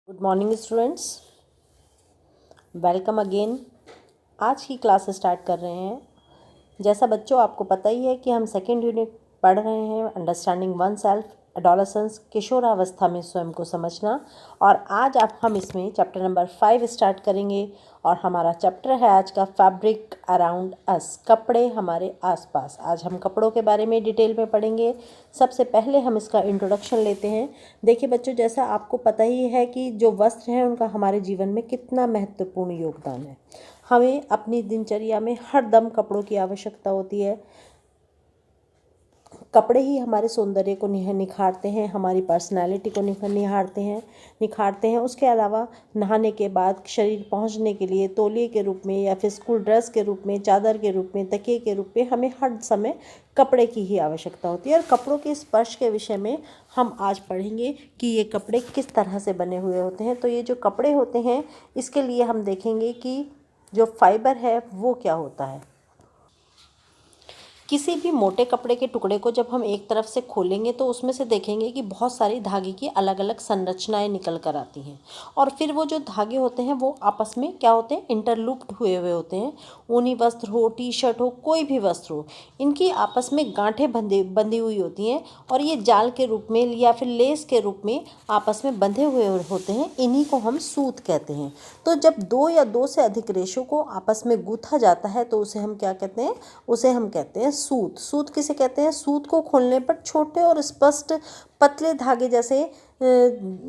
Good morning students, welcome again. आज की class start कर रहे हैं। जैसा बच्चों आपको पता ही है कि हम सेकेंड यूनिट पढ़ रहे हैं, अंडरस्टैंडिंग वन सेल्फ, एडोलसेंस, किशोरावस्था में स्वयं को समझना। और आज आप हम इसमें चैप्टर नंबर 5 स्टार्ट करेंगे। और हमारा चैप्टर है आज का फैब्रिक अराउंड अस, कपड़े हमारे आसपास। आज हम कपड़ों के बारे में डिटेल में पढ़ेंगे। सबसे पहले हम इसका इंट्रोडक्शन लेते हैं। देखिए बच्चों, जैसा आपको पता ही है कि जो वस्त्र हैं उनका हमारे जीवन में कितना महत्वपूर्ण योगदान है। हमें अपनी दिनचर्या में हर दम कपड़ों की आवश्यकता होती है। कपड़े ही हमारे सौंदर्य को निखारते हैं, हमारी पर्सनैलिटी को निखारते हैं। उसके अलावा नहाने के बाद शरीर पहुंचने के लिए तौलिए के रूप में या फिर स्कूल ड्रेस के रूप में, चादर के रूप में, तकिए के रूप में हमें हर समय कपड़े की ही आवश्यकता होती है। और कपड़ों के स्पर्श के विषय में हम आज पढ़ेंगे कि ये कपड़े किस तरह से बने हुए होते हैं। तो ये जो कपड़े होते हैं इसके लिए हम देखेंगे कि जो फाइबर है वो क्या होता है। किसी भी मोटे कपड़े के टुकड़े को जब हम एक तरफ से खोलेंगे तो उसमें से देखेंगे कि बहुत सारी धागे की अलग अलग संरचनाएं निकल कर आती हैं। और फिर वो जो धागे होते हैं वो आपस में क्या होते हैं, इंटरलूप्ड हुए हुए होते हैं। ऊनी वस्त्र हो, टी शर्ट हो, कोई भी वस्त्र हो, इनकी आपस में गांठें बंधी हुई होती हैं और ये जाल के रूप में या फिर लेस के रूप में आपस में बंधे हुए होते हैं। इन्हीं को हम सूत कहते हैं। तो जब दो या दो से अधिक रेशों को आपस में गूंथा जाता है तो उसे हम क्या कहते हैं, उसे हम कहते हैं सूत। सूत किसे कहते हैं? सूत को खोलने पर छोटे और स्पष्ट पतले धागे जैसे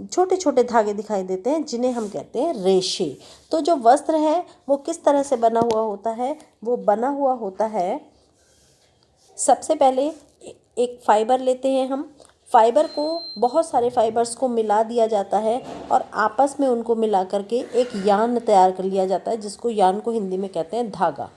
छोटे छोटे धागे दिखाई देते हैं, जिन्हें हम कहते हैं रेशे। तो जो वस्त्र है वो किस तरह से बना हुआ होता है? वो बना हुआ होता है, सबसे पहले एक फाइबर लेते हैं हम। फाइबर को, बहुत सारे फाइबर्स को मिला दिया जाता है और आपस में उनको मिला करके एक यान तैयार कर लिया जाता है, जिसको यान को हिंदी में कहते हैं धागा।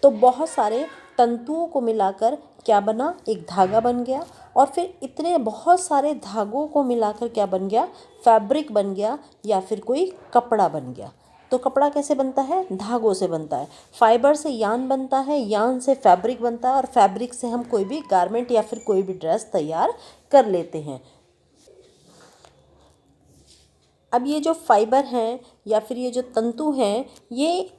तो बहुत सारे तंतुओं को मिलाकर क्या बना? एक धागा बन गया। और फिर इतने बहुत सारे धागों को मिलाकर क्या बन गया? फैब्रिक बन गया या फिर कोई कपड़ा बन गया। तो कपड़ा कैसे बनता है? धागों से बनता है। फाइबर से यान बनता है, यान से फैब्रिक बनता है और फैब्रिक से हम कोई भी गारमेंट या फिर कोई भी ड्रेस तैयार कर लेते हैं। अब ये जो फाइबर हैं या फिर ये जो तंतु हैं, ये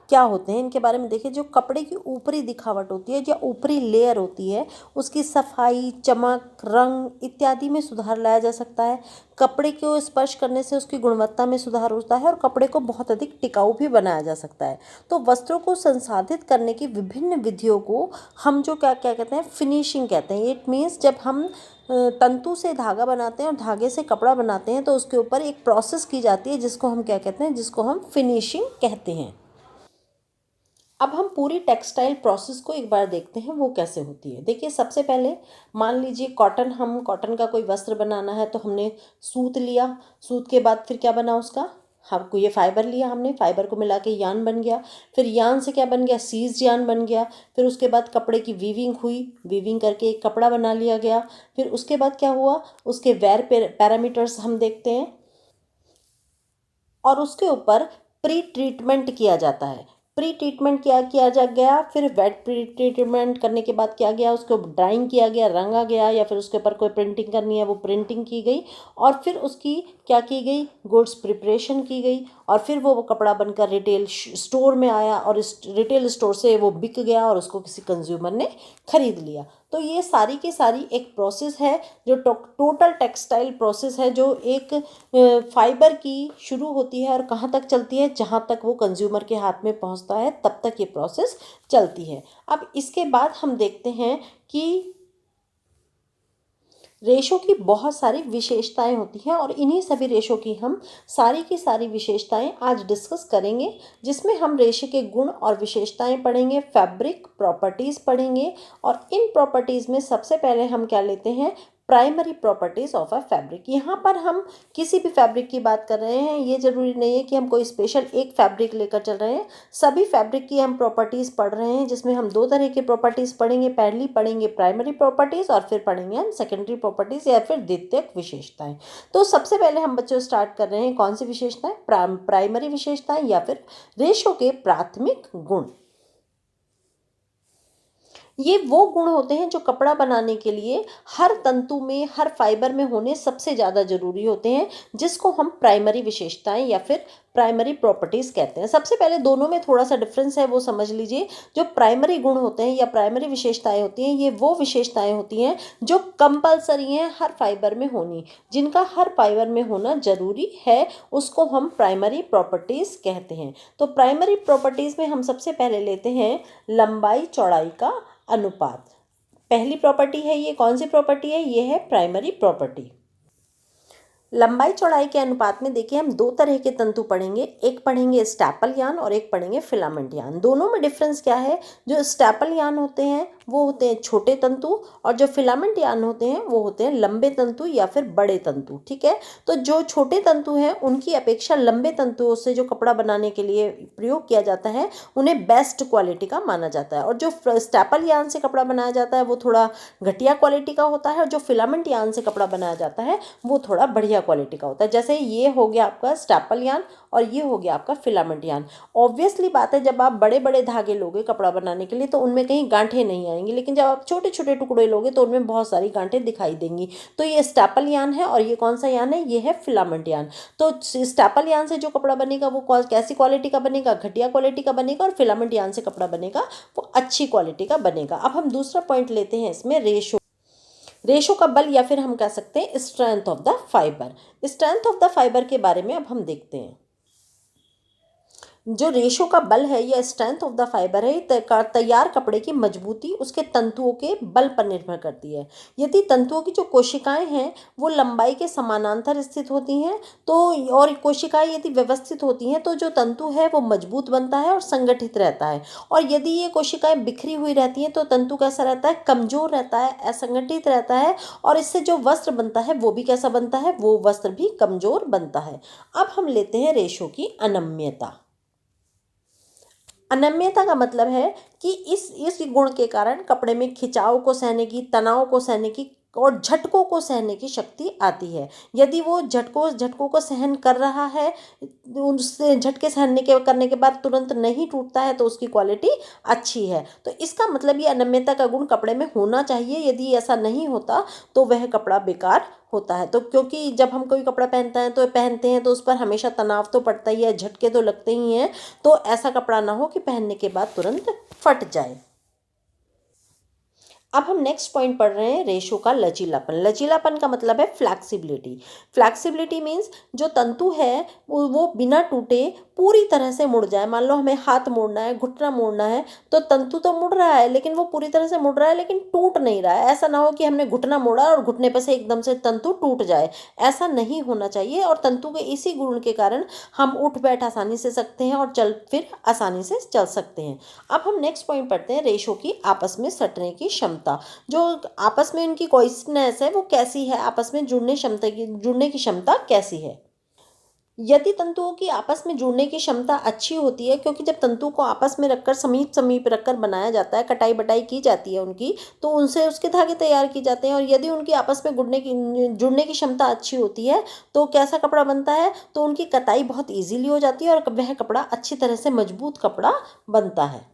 क्या होते हैं इनके बारे में देखिए। जो कपड़े की ऊपरी दिखावट होती है, जो ऊपरी लेयर होती है, उसकी सफाई, चमक, रंग इत्यादि में सुधार लाया जा सकता है। कपड़े को स्पर्श करने से उसकी गुणवत्ता में सुधार होता है और कपड़े को बहुत अधिक टिकाऊ भी बनाया जा सकता है। तो वस्त्रों को संसाधित करने की विभिन्न विधियों को हम जो क्या क्या कहते हैं, फिनिशिंग कहते हैं। इट मीन्स जब हम तंतु से धागा बनाते हैं और धागे से कपड़ा बनाते हैं तो उसके ऊपर एक प्रोसेस की जाती है, जिसको हम क्या कहते हैं, जिसको हम फिनिशिंग कहते हैं। अब हम पूरी टेक्सटाइल प्रोसेस को एक बार देखते हैं वो कैसे होती है। देखिए, सबसे पहले मान लीजिए कॉटन का कोई वस्त्र बनाना है तो हमने सूत लिया। सूत के बाद फिर क्या बना उसका? हमको ये फाइबर लिया, हमने फाइबर को मिला के यान बन गया। फिर यान से क्या बन गया? सीज यान बन गया। फिर उसके बाद कपड़े की वीविंग हुई, वीविंग करके एक कपड़ा बना लिया गया। फिर उसके बाद क्या हुआ? उसके वेयर पैरामीटर्स हम देखते हैं और उसके ऊपर प्री ट्रीटमेंट किया जाता है। प्री ट्रीटमेंट क्या किया जा गया, फिर वेट प्री ट्रीटमेंट करने के बाद क्या गया, उसको ड्राइंग किया गया, रंगा गया, या फिर उसके ऊपर कोई प्रिंटिंग करनी है वो प्रिंटिंग की गई। और फिर उसकी क्या की गई? गुड्स प्रिपरेशन की गई। और फिर वो कपड़ा बनकर रिटेल स्टोर में आया और इस रिटेल स्टोर से वो बिक गया और उसको किसी कंज्यूमर ने खरीद लिया। तो ये सारी की सारी एक प्रोसेस है, जो टोटल टेक्सटाइल प्रोसेस है, जो एक फाइबर की शुरू होती है और कहाँ तक चलती है? जहाँ तक वो कंज्यूमर के हाथ में पहुँचता है तब तक ये प्रोसेस चलती है। अब इसके बाद हम देखते हैं कि रेशों की बहुत सारी विशेषताएं होती हैं और इन्हीं सभी रेशों की हम सारी की सारी विशेषताएं आज डिस्कस करेंगे, जिसमें हम रेशे के गुण और विशेषताएं पढ़ेंगे, फैब्रिक प्रॉपर्टीज़ पढ़ेंगे। और इन प्रॉपर्टीज़ में सबसे पहले हम क्या लेते हैं? Primary properties of a fabric. यहाँ पर हम किसी भी फैब्रिक की बात कर रहे हैं, ये ज़रूरी नहीं है कि हम कोई स्पेशल एक फैब्रिक लेकर चल रहे हैं। सभी फैब्रिक की हम प्रॉपर्टीज़ पढ़ रहे हैं, जिसमें हम दो तरह की प्रॉपर्टीज़ पढ़ेंगे। पहली पढ़ेंगे प्राइमरी प्रॉपर्टीज़ और फिर पढ़ेंगे हम सेकेंडरी प्रॉपर्टीज़ या फिर द्वितीयक विशेषताएं। तो सबसे पहले हम बच्चों स्टार्ट कर रहे हैं कौन सी विशेषताएं? प्राइमरी विशेषताएं या फिर रेशों के प्राथमिक गुण। ये वो गुण होते हैं जो कपड़ा बनाने के लिए हर तंतु में, हर फाइबर में होने सबसे ज़्यादा ज़रूरी होते हैं, जिसको हम प्राइमरी विशेषताएं या फिर प्राइमरी प्रॉपर्टीज़ कहते हैं। सबसे पहले दोनों में थोड़ा सा डिफरेंस है, वो समझ लीजिए। जो प्राइमरी गुण होते हैं या प्राइमरी विशेषताएं होती हैं, ये वो विशेषताएं होती हैं जो कंपलसरी हैं हर फाइबर में होनी, जिनका हर फाइबर में होना ज़रूरी है, उसको हम प्राइमरी प्रॉपर्टीज़ कहते हैं। तो प्राइमरी प्रॉपर्टीज़ में हम सबसे पहले लेते हैं लंबाई चौड़ाई का अनुपात। पहली प्रॉपर्टी है, ये कौन सी प्रॉपर्टी है? ये है प्राइमरी प्रॉपर्टी। लंबाई चौड़ाई के अनुपात में देखिए हम दो तरह के तंतु पढ़ेंगे, एक पढ़ेंगे स्टैपल यान और एक पढ़ेंगे फिलामेंट यान। दोनों में डिफरेंस क्या है? जो स्टैपल यान होते हैं वो होते हैं छोटे तंतु, और जो फिलामेंट यान होते हैं वो होते हैं लंबे तंतु या फिर बड़े तंतु। ठीक है, तो जो छोटे तंतु हैं उनकी अपेक्षा लंबे तंतुओं से जो कपड़ा बनाने के लिए प्रयोग किया जाता है उन्हें बेस्ट क्वालिटी का माना जाता है, और जो स्टैपल यान से कपड़ा बनाया जाता है वो थोड़ा घटिया क्वालिटी का होता है, और जो फिलामेंट यान से कपड़ा बनाया जाता है वो थोड़ा बढ़िया क्वालिटी का होता है। जैसे ये हो गया आपका स्टैपल यान और ये हो गया आपका फिलामेंट यान। ऑब्वियसली बात है, जब आप बड़े बड़े धागे लोगे कपड़ा बनाने के लिए तो उनमें कहीं गांठें नहीं आएंगी, लेकिन जब आप छोटे छोटे टुकड़े लोगे तो उनमें बहुत सारी गांठें दिखाई देंगी। तो ये स्टैपल यान है, और ये कौन सा यान है? ये है फिलामेंट यान। तो स्टैपल यान से जो कपड़ा बनेगा वो कैसी क्वालिटी का बनेगा? घटिया क्वालिटी का बनेगा, और फिलामेंट यान से कपड़ा बनेगा वो अच्छी क्वालिटी का बनेगा। अब हम दूसरा पॉइंट लेते हैं इसमें, रेशो का बल, या फिर हम कह सकते हैं strength of the fibre. Strength of the fibre के बारे में अब हम देखते हैं। जो रेशो का बल है या स्ट्रेंथ ऑफ द फाइबर है, तैयार कपड़े की मजबूती उसके तंतुओं के बल पर निर्भर करती है। यदि तंतुओं की जो कोशिकाएं हैं वो लंबाई के समानांतर स्थित होती हैं तो, और कोशिकाएं यदि व्यवस्थित होती हैं तो जो तंतु है वो मजबूत बनता है और संगठित रहता है। और यदि ये कोशिकाएं बिखरी हुई रहती हैं तो तंतु कैसा रहता है? कमजोर रहता है, असंगठित रहता है, और इससे जो वस्त्र बनता है वो भी कैसा बनता है? वो वस्त्र भी कमजोर बनता है। अब हम लेते हैं रेशो की अनम्यता। अनम्यता का मतलब है कि इस गुण के कारण कपड़े में खिंचाव को सहने की, तनाव को सहने की और झटकों को सहने की शक्ति आती है। यदि वो झटकों को सहन कर रहा है, उससे झटके सहने के करने के बाद तुरंत नहीं टूटता है तो उसकी क्वालिटी अच्छी है। तो इसका मतलब ये अनम्यता का गुण कपड़े में होना चाहिए। यदि ऐसा नहीं होता तो वह कपड़ा बेकार होता है। तो क्योंकि जब हम कोई कपड़ा पहनते हैं तो उस पर हमेशा तनाव तो पड़ता ही है, झटके तो लगते ही हैं। तो ऐसा कपड़ा ना हो कि पहनने के बाद तुरंत फट जाए। अब हम नेक्स्ट पॉइंट पढ़ रहे हैं रेशो का लचीलापन। लचीलापन का मतलब है फ्लैक्सिबिलिटी। फ्लैक्सिबिलिटी मीन्स जो तंतु है वो बिना टूटे पूरी तरह से मुड़ जाए। मान लो हमें हाथ मोड़ना है, घुटना मोड़ना है, तो तंतु तो मुड़ रहा है लेकिन वो पूरी तरह से मुड़ रहा है लेकिन टूट नहीं रहा है। ऐसा ना हो कि हमने घुटना मोड़ा और घुटने पर से एकदम से तंतु टूट जाए, ऐसा नहीं होना चाहिए। और तंतु के इसी गुण के कारण हम उठ बैठ आसानी से सकते हैं और चल फिर आसानी से चल सकते हैं। अब हम नेक्स्ट पॉइंट पढ़ते हैं, रेशो की आपस में सटने की क्षमता। जो आपस में उनकी कोइंसिडेंस है वो कैसी है, आपस में जुड़ने की क्षमता कैसी है। यदि तंतुओं की आपस में जुड़ने की क्षमता अच्छी होती है, क्योंकि जब तंतु को आपस में रखकर समीप समीप रखकर बनाया जाता है, कटाई बटाई की जाती है उनकी, तो उनसे उसके धागे तैयार किए जाते हैं। और यदि उनकी आपस में जुड़ने की क्षमता अच्छी होती है तो कैसा कपड़ा बनता है? तो उनकी कताई बहुत ईजीली हो जाती है और वह कपड़ा अच्छी तरह से मजबूत कपड़ा बनता है।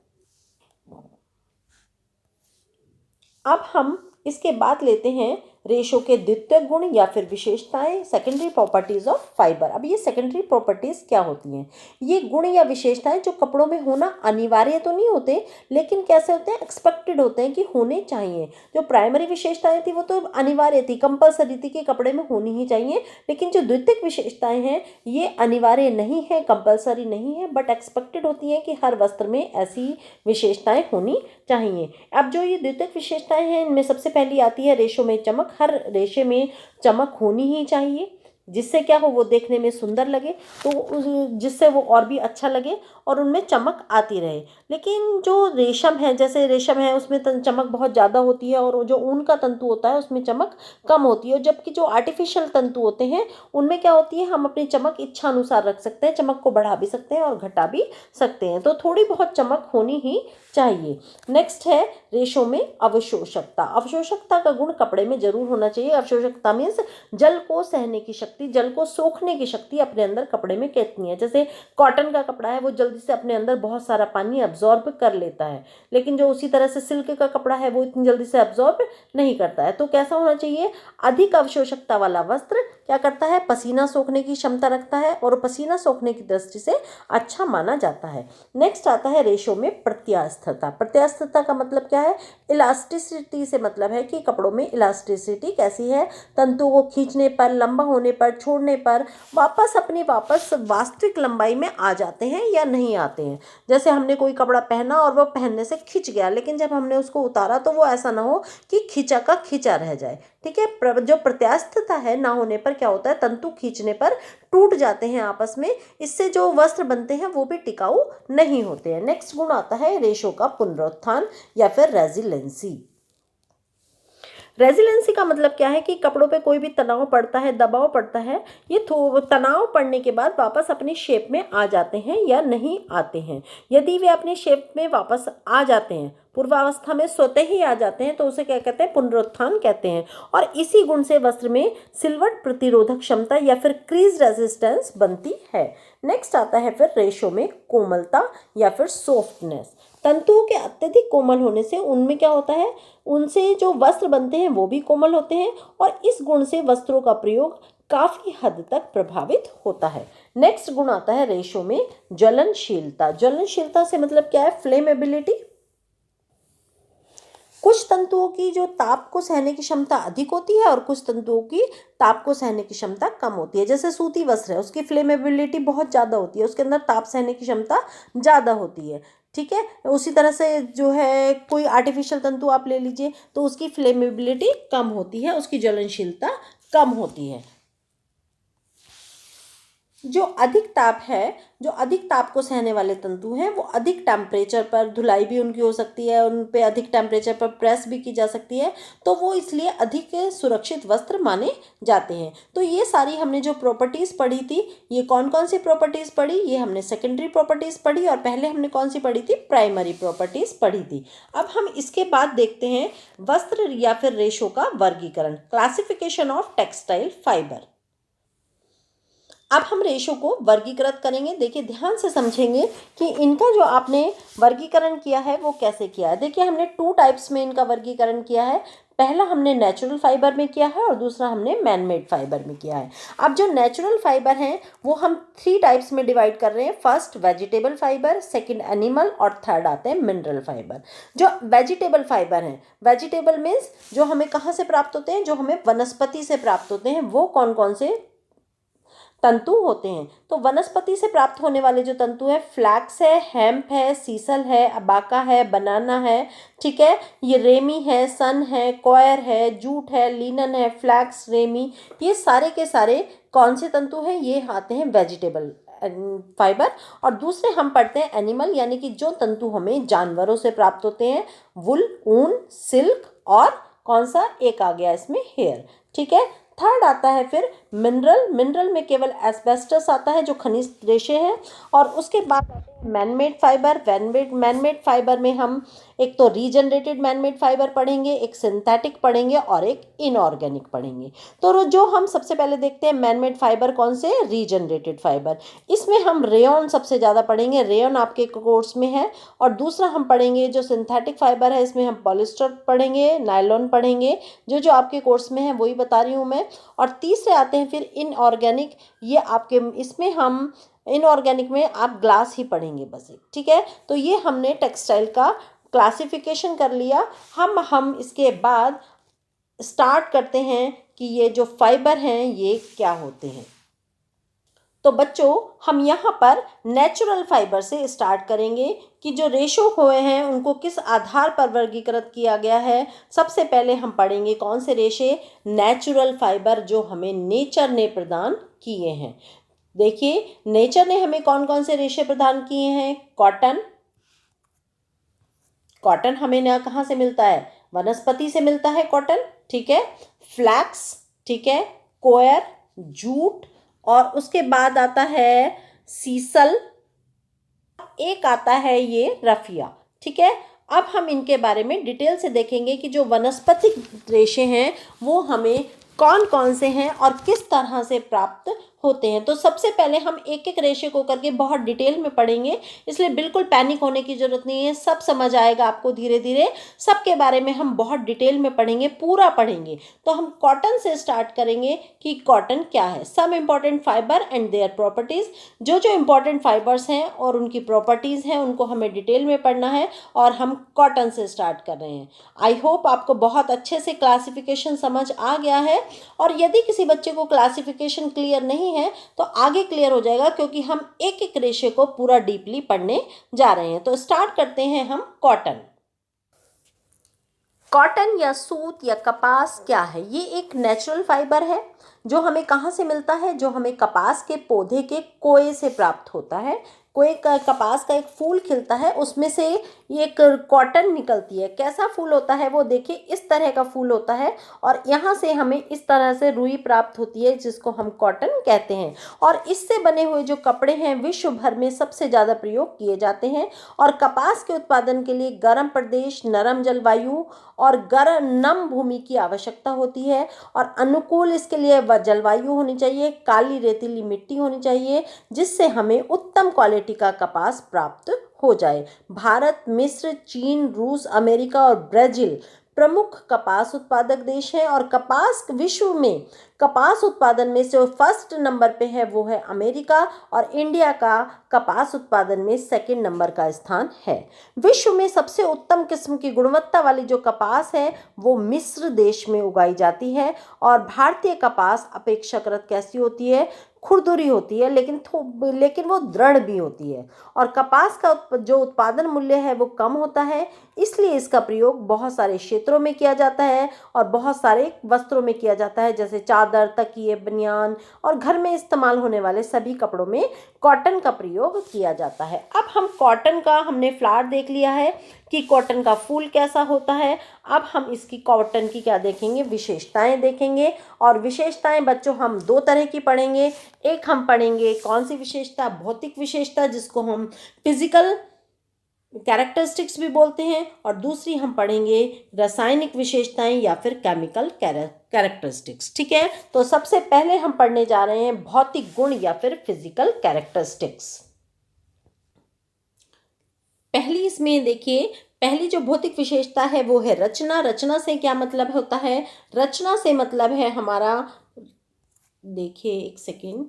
अब हम इसके बाद लेते हैं रेशो के द्वितीयक गुण या फिर विशेषताएं, सेकेंडरी प्रॉपर्टीज ऑफ फाइबर। अब ये सेकेंडरी प्रॉपर्टीज क्या होती हैं? ये गुण या विशेषताएं जो कपड़ों में होना अनिवार्य तो नहीं होते, लेकिन कैसे होते हैं? एक्सपेक्टेड होते हैं कि होने चाहिए। जो प्राइमरी विशेषताएं थी वो तो अनिवार्य थी, कंपलसरी थी कि कपड़े में होनी ही चाहिए। लेकिन जो द्वितीयक विशेषताएं हैं ये अनिवार्य नहीं है, कंपलसरी नहीं है, बट एक्सपेक्टेड होती हैं कि हर वस्त्र में ऐसी विशेषताएं होनी चाहिए। अब जो ये द्वितीयक विशेषताएं हैं इनमें सबसे पहली आती है रेशो में चमक। हर रेशे में चमक होनी ही चाहिए, जिससे क्या हो? वो देखने में सुंदर लगे, तो जिससे वो और भी अच्छा लगे और उनमें चमक आती रहे। लेकिन जो रेशम है, जैसे रेशम है उसमें चमक बहुत ज़्यादा होती है और जो ऊन का तंतु होता है उसमें चमक कम होती है। जबकि जो आर्टिफिशियल तंतु होते हैं उनमें क्या होती है? हम अपनी चमक इच्छा अनुसार रख सकते हैं, चमक को बढ़ा भी सकते हैं और घटा भी सकते हैं। तो थोड़ी बहुत चमक होनी ही चाहिए। नेक्स्ट है रेशो में अवशोषकता। अवशोषकता का गुण कपड़े में जरूर होना चाहिए। अवशोषकता मीन्स जल को सहने की शक्ति शक्ति, जल को सोखने की शक्ति अपने अंदर कपड़े में कितनी है। जैसे कॉटन का कपड़ा है वो जल्दी से अपने अंदर बहुत सारा पानी अब्जॉर्ब कर लेता है, लेकिन जो उसी तरह से सिल्क का कपड़ा है वो इतनी जल्दी से अब्जॉर्ब नहीं करता है। तो कैसा होना चाहिए, अधिक अवशोषकता वाला वस्त्र क्या करता है, पसीना सोखने की क्षमता रखता है और पसीना सोखने की दृष्टि से अच्छा माना जाता है। नेक्स्ट आता है रेशो में प्रत्यास्थता। प्रत्यास्थता का मतलब क्या है, इलास्टिसिटी से मतलब है कि कपड़ों में इलास्टिसिटी कैसी है, तंतुओं को खींचने पर, लंबा होने पर, छोड़ने पर वापस वास्तविक लंबाई में आ जाते हैं या नहीं आते हैं। जैसे हमने कोई कपड़ा पहना और वो पहनने से खिंच गया, लेकिन जब हमने उसको उतारा तो वो ऐसा ना हो कि खिंचा का खिंचा रह जाए। ठीक है, जो प्रत्यास्थता है ना होने पर क्या होता है, तंतु खींचने पर टूट जाते हैं आपस में, इससे जो वस्त्र बनते हैं वो भी टिकाऊ नहीं होते हैं। नेक्स्ट गुण आता है रेशो का पुनरुत्थान या फिर रेजिलेंसी। रेजिलेंसी का मतलब क्या है कि कपड़ों पे कोई भी तनाव पड़ता है, दबाव पड़ता है, ये तनाव पड़ने के बाद वापस अपनी शेप में आ जाते हैं या नहीं आते हैं। यदि वे अपनी शेप में वापस आ जाते हैं, पूर्वावस्था में स्वतः ही आ जाते हैं, तो उसे क्या कहते हैं, पुनरुत्थान कहते हैं। और इसी गुण से वस्त्र में सिलवट प्रतिरोधक क्षमता या फिर क्रीज रेजिस्टेंस बनती है। नेक्स्ट आता है फिर रेशो में कोमलता या फिर सॉफ्टनेस। तंतुओं के अत्यधिक कोमल होने से उनमें क्या होता है, उनसे जो वस्त्र बनते हैं वो भी कोमल होते हैं और इस गुण से वस्त्रों का प्रयोग काफी हद तक प्रभावित होता है। नेक्स्ट गुण आता है रेशो में ज्वलनशीलता। ज्वलनशीलता से मतलब क्या है, फ्लेमेबिलिटी। कुछ तंतुओं की जो ताप को सहने की क्षमता अधिक होती है और कुछ तंतुओं की ताप को सहने की क्षमता कम होती है। जैसे सूती वस्त्र है, उसकी फ्लेमेबिलिटी बहुत ज़्यादा होती है, उसके अंदर ताप सहने की क्षमता ज़्यादा होती है। ठीक है, उसी तरह से जो है कोई आर्टिफिशियल तंतु आप ले लीजिए तो उसकी फ्लेमेबिलिटी कम होती है, उसकी ज्वलनशीलता कम होती है। जो अधिक ताप है, जो अधिक ताप को सहने वाले तंतु हैं वो अधिक टेम्परेचर पर, धुलाई भी उनकी हो सकती है, उन पे अधिक टेम्परेचर पर प्रेस भी की जा सकती है, तो वो इसलिए अधिक सुरक्षित वस्त्र माने जाते हैं। तो ये सारी हमने जो प्रॉपर्टीज़ पढ़ी थी, ये कौन कौन सी प्रॉपर्टीज़ पढ़ी, ये हमने सेकेंडरी प्रॉपर्टीज़ पढ़ी और पहले हमने कौन सी पढ़ी थी, प्राइमरी प्रॉपर्टीज़ पढ़ी थी। अब हम इसके बाद देखते हैं वस्त्र या फिर रेशो का वर्गीकरण, क्लासिफिकेशन ऑफ टेक्सटाइल फाइबर। अब हम रेशो को वर्गीकृत करेंगे। देखिए ध्यान से समझेंगे कि इनका जो आपने वर्गीकरण किया है वो कैसे किया है। देखिए हमने 2 टाइप्स में इनका वर्गीकरण किया है। पहला हमने नेचुरल फाइबर में किया है और दूसरा हमने मैन मेड फाइबर में किया है। अब जो नेचुरल फाइबर हैं वो हम 3 टाइप्स में डिवाइड कर रहे हैं। First vegetable fibre, second animal और थर्ड आते हैं मिनरल फाइबर। जो वेजिटेबल फाइबर हैं, वेजिटेबल मीन्स जो हमें कहाँ से प्राप्त होते हैं, जो हमें वनस्पति से प्राप्त होते हैं, वो कौन कौन से तंतु होते हैं। तो वनस्पति से प्राप्त होने वाले जो तंतु हैं, फ्लैक्स है, हेम्प है, सीसल है, अबाका है, बनाना है, ठीक है, ये रेमी है, सन है, कॉयर है, जूट है, लिनन है, फ्लैक्स, रेमी, ये सारे के सारे कौन से तंतु हैं, ये आते हैं वेजिटेबल फाइबर। और दूसरे हम पढ़ते हैं एनिमल, यानी कि जो तंतु हमें जानवरों से प्राप्त होते हैं, वुल, ऊन, सिल्क और कौन सा एक आ गया इसमें, हेयर। ठीक है, थर्ड आता है फिर मिनरल। मिनरल में केवल एस्बेस्टस आता है जो खनिज रेशे हैं। और उसके बाद आते हैं मैनमेड फाइबर। मैनमेड फाइबर में हम एक तो रीजनरेटेड मैनमेड फाइबर पढ़ेंगे, एक सिंथेटिक पढ़ेंगे और एक इनऑर्गेनिक पढ़ेंगे। तो जो हम सबसे पहले देखते हैं मैनमेड फाइबर कौन से, रीजनरेटेड फाइबर। इसमें हम रेयन सबसे ज़्यादा पढ़ेंगे, रेयन आपके कोर्स में है। और दूसरा हम पढ़ेंगे जो सिंथेटिक फाइबर है, इसमें हम पॉलिस्टर पढ़ेंगे, नायलॉन पढ़ेंगे, जो आपके कोर्स में है वही बता रही हूँ मैं। और तीसरे आते हैं फिर इनऑर्गेनिक, ये आपके इसमें हम इनऑर्गेनिक में आप ग्लास ही पढ़ेंगे बस एक। ठीक है, तो ये हमने टेक्सटाइल का क्लासिफिकेशन कर लिया। हम इसके बाद स्टार्ट करते हैं कि ये जो फाइबर हैं ये क्या होते हैं। तो बच्चों हम यहाँ पर नेचुरल फाइबर से स्टार्ट करेंगे कि जो रेशो हुए हैं उनको किस आधार पर वर्गीकृत किया गया है। सबसे पहले हम पढ़ेंगे कौन से रेशे, नेचुरल फाइबर जो हमें नेचर ने प्रदान किए हैं। देखिए नेचर ने हमें कौन कौन से रेशे प्रदान किए हैं। कॉटन, कॉटन हमें ना कहाँ से मिलता है, वनस्पति से मिलता है कॉटन। ठीक है, फ्लैक्स, ठीक है, कोयर, जूट, और उसके बाद आता है सीसल, एक आता है ये रफिया। ठीक है, अब हम इनके बारे में डिटेल से देखेंगे कि जो वनस्पतिक रेशे हैं वो हमें कौन कौन से हैं और किस तरह से प्राप्त होते हैं। तो सबसे पहले हम एक एक रेशे को करके बहुत डिटेल में पढ़ेंगे, इसलिए बिल्कुल पैनिक होने की ज़रूरत नहीं है, सब समझ आएगा आपको धीरे धीरे। सबके बारे में हम बहुत डिटेल में पढ़ेंगे, पूरा पढ़ेंगे। तो हम कॉटन से स्टार्ट करेंगे कि कॉटन क्या है। Some important fiber and their properties, जो जो इम्पॉर्टेंट फाइबर्स हैं और उनकी प्रॉपर्टीज़ हैं उनको हमें डिटेल में पढ़ना है, और हम कॉटन से स्टार्ट कर रहे हैं। आई होप आपको बहुत अच्छे से क्लासिफिकेशन समझ आ गया है, और यदि किसी बच्चे को क्लासिफिकेशन क्लियर नहीं है तो आगे क्लियर हो जाएगा, क्योंकि हम एक एक रेशे को पूरा डीपली पढ़ने जा रहे हैं। तो स्टार्ट करते हैं हम कॉटन। कॉटन या सूत या कपास क्या है? ये एक नेचुरल फाइबर है जो हमें कहाँ से मिलता है? जो हमें कपास के पौधे के कोए से प्राप्त होता है। कोए का, कपास का एक फूल खिलता है, उसमें से ये एक कॉटन निकलती है। कैसा फूल होता है वो? देखिए इस तरह का फूल होता है, और यहाँ से हमें इस तरह से रुई प्राप्त होती है जिसको हम कॉटन कहते हैं। और इससे बने हुए जो कपड़े हैं विश्व भर में सबसे ज़्यादा प्रयोग किए जाते हैं। और कपास के उत्पादन के लिए गर्म प्रदेश, नरम जलवायु और गर्म नम भूमि की आवश्यकता होती है। और अनुकूल इसके लिए जलवायु होनी चाहिए, काली रेतीली मिट्टी होनी चाहिए, जिससे हमें उत्तम क्वालिटी का कपास प्राप्त हो जाए। भारत, मिस्र, चीन, रूस, अमेरिका और ब्राज़ील प्रमुख कपास उत्पादक देश हैं। और कपास विश्व में कपास उत्पादन में जो फर्स्ट नंबर पे है वो है अमेरिका, और इंडिया का कपास उत्पादन में सेकंड नंबर का स्थान है। विश्व में सबसे उत्तम किस्म की गुणवत्ता वाली जो कपास है वो मिस्र देश में उगाई जाती है। और भारतीय कपास अपेक्षाकृत कैसी होती है? खुरदुरी होती है, लेकिन वो दृढ़ भी होती है। और कपास का जो उत्पादन मूल्य है वो कम होता है, इसलिए इसका प्रयोग बहुत सारे क्षेत्रों में किया जाता है और बहुत सारे वस्त्रों में किया जाता है, जैसे चादर, तकिए, बनियान और घर में इस्तेमाल होने वाले सभी कपड़ों में कॉटन का प्रयोग किया जाता है। अब हम कॉटन का, हमने फ्लावर देख लिया है कि कॉटन का फूल कैसा होता है। अब हम इसकी कॉटन की क्या देखेंगे? विशेषताएं देखेंगे। और विशेषताएं बच्चों हम दो तरह की पढ़ेंगे। एक हम पढ़ेंगे कौन सी विशेषता? भौतिक विशेषता, जिसको हम फिजिकल कैरेक्टरिस्टिक्स भी बोलते हैं, और दूसरी हम पढ़ेंगे रासायनिक विशेषताएं या फिर केमिकल कैरेक्टरिस्टिक्स। ठीक है, तो सबसे पहले हम पढ़ने जा रहे हैं भौतिक गुण या फिर फिजिकल कैरेक्टरिस्टिक्स। पहली इसमें देखिए, पहली जो भौतिक विशेषता है वो है रचना। रचना से क्या मतलब होता है? रचना से मतलब है हमारा, देखिए एक सेकेंड,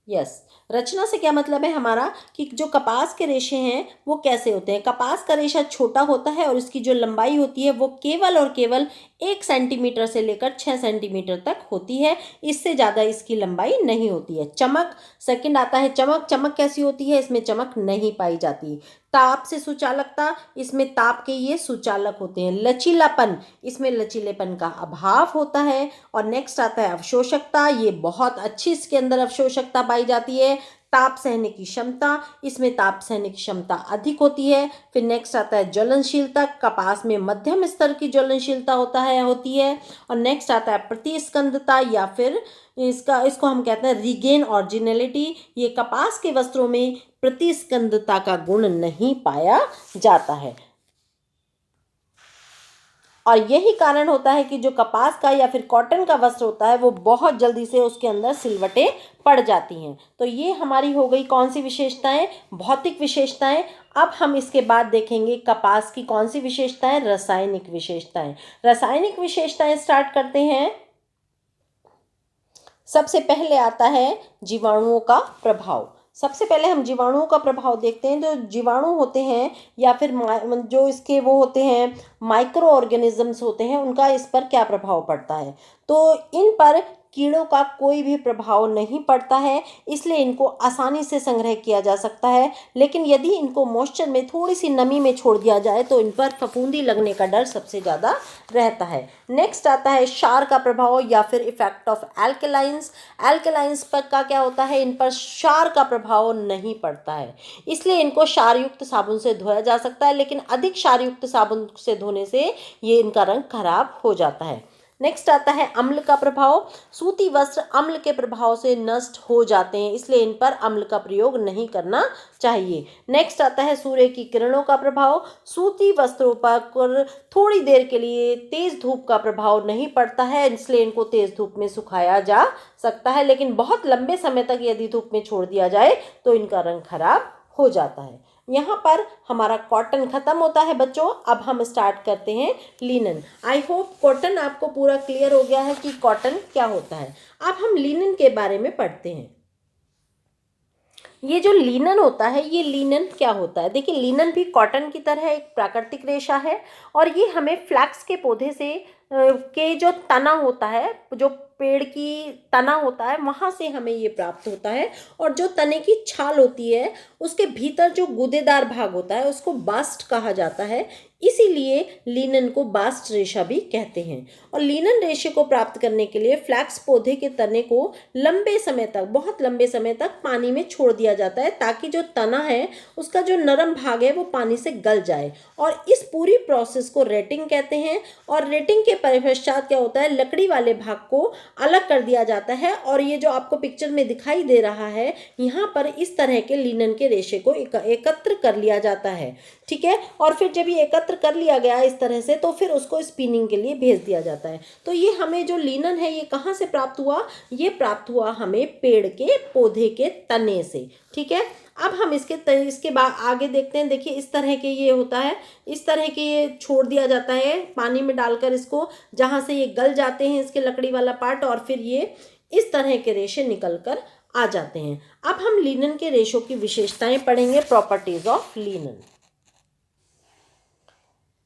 यस, रचना से क्या मतलब है हमारा कि जो कपास के रेशे हैं वो कैसे होते हैं। कपास का रेशा छोटा होता है और इसकी जो लंबाई होती है वो केवल और केवल 1 सेंटीमीटर से लेकर 6 सेंटीमीटर तक होती है, इससे ज़्यादा इसकी लंबाई नहीं होती है। चमक, सेकंड आता है चमक। चमक कैसी होती है? इसमें चमक नहीं पाई जाती। ताप से सुचालकता, इसमें ताप के ये सुचालक होते हैं। लचीलापन, इसमें लचीलेपन का अभाव होता है। और नेक्स्ट आता है अवशोषकता, ये बहुत अच्छी इसके अंदर अवशोषकता पाई जाती है। ताप सहने की क्षमता, इसमें ताप सहने की क्षमता अधिक होती है। फिर नेक्स्ट आता है ज्वलनशीलता, कपास में मध्यम स्तर की ज्वलनशीलता होती है। और नेक्स्ट आता है प्रतिस्कंदता, या फिर इसको हम कहते हैं रीगेन ऑरिजिनलिटी। ये कपास के वस्त्रों में प्रतिस्कंदता का गुण नहीं पाया जाता है, और यही कारण होता है कि जो कपास का या फिर कॉटन का वस्त्र होता है वो बहुत जल्दी से उसके अंदर सिलवटें पड़ जाती हैं। तो ये हमारी हो गई कौन सी विशेषताएं? भौतिक विशेषताएं। अब हम इसके बाद देखेंगे कपास की कौन सी विशेषताएं? रासायनिक विशेषताएं। रासायनिक विशेषताएं स्टार्ट करते हैं। सबसे पहले आता है जीवाणुओं का प्रभाव। सबसे पहले हम जीवाणुओं का प्रभाव देखते हैं। जो जीवाणु होते हैं या फिर जो इसके वो होते हैं माइक्रो ऑर्गेनिजम्स होते हैं, उनका इस पर क्या प्रभाव पड़ता है? तो इन पर कीड़ों का कोई भी प्रभाव नहीं पड़ता है, इसलिए इनको आसानी से संग्रह किया जा सकता है। लेकिन यदि इनको मॉइस्चर में, थोड़ी सी नमी में छोड़ दिया जाए तो इन पर फफूंदी लगने का डर सबसे ज़्यादा रहता है। नेक्स्ट आता है क्षार का प्रभाव या फिर इफेक्ट ऑफ एल्केलाइंस। एल्केलाइंस पर का क्या होता है? इन पर क्षार का प्रभाव नहीं पड़ता है, इसलिए इनको क्षारयुक्त साबुन से धोया जा सकता है, लेकिन अधिक क्षारयुक्त साबुन से धोने से ये इनका रंग खराब हो जाता है। नेक्स्ट आता है अम्ल का प्रभाव। सूती वस्त्र अम्ल के प्रभाव से नष्ट हो जाते हैं, इसलिए इन पर अम्ल का प्रयोग नहीं करना चाहिए। नेक्स्ट आता है सूर्य की किरणों का प्रभाव। सूती वस्त्रों पर थोड़ी देर के लिए तेज धूप का प्रभाव नहीं पड़ता है, इसलिए इनको तेज धूप में सुखाया जा सकता है, लेकिन बहुत लंबे समय तक यदि धूप में छोड़ दिया जाए तो इनका रंग खराब हो जाता है। यहाँ पर हमारा कॉटन खत्म होता है बच्चों। अब हम स्टार्ट करते हैं लिनन। आई होप कॉटन आपको पूरा क्लियर हो गया है कि कॉटन क्या होता है। अब हम लिनन के बारे में पढ़ते हैं। ये जो लिनन होता है, ये लिनन क्या होता है? देखिए, लिनन भी कॉटन की तरह एक प्राकृतिक रेशा है और ये हमें फ्लैक्स के पौधे से के जो तना होता है, जो पेड़ की तना होता है, वहाँ से हमें ये प्राप्त होता है। और जो तने की छाल होती है उसके भीतर जो गूदेदार भाग होता है उसको बास्ट कहा जाता है, इसीलिए लिनन को बास्ट रेशा भी कहते हैं। और लिनन रेशे को प्राप्त करने के लिए फ्लैक्स पौधे के तने को लंबे समय तक, बहुत लंबे समय तक पानी में छोड़ दिया जाता है, ताकि जो तना है उसका जो नरम भाग है वो पानी से गल जाए। और इस पूरी प्रोसेस को रेटिंग कहते हैं। और रेटिंग के पश्चात क्या होता है, लकड़ी वाले भाग को अलग कर दिया जाता है। और ये जो आपको पिक्चर में दिखाई दे रहा है, यहाँ पर इस तरह के लिनन के रेशे को एकत्र कर लिया जाता है, ठीक है। और फिर जब ये एकत्र कर लिया गया इस तरह से, तो फिर उसको स्पिनिंग के लिए भेज दिया जाता है। तो ये हमें जो लिनन है ये कहाँ से प्राप्त हुआ? ये प्राप्त हुआ हमें पेड़ के पौधे के तने से, ठीक है। अब हम इसके बाद आगे देखते हैं। देखिए, इस तरह के ये होता है, इस तरह के ये छोड़ दिया जाता है पानी में डालकर इसको, जहाँ से ये गल जाते हैं इसके लकड़ी वाला पार्ट, और फिर ये इस तरह के रेशे निकल कर आ जाते हैं। अब हम लिनन के रेशों की विशेषताएं पढ़ेंगे, प्रॉपर्टीज ऑफ लिनन।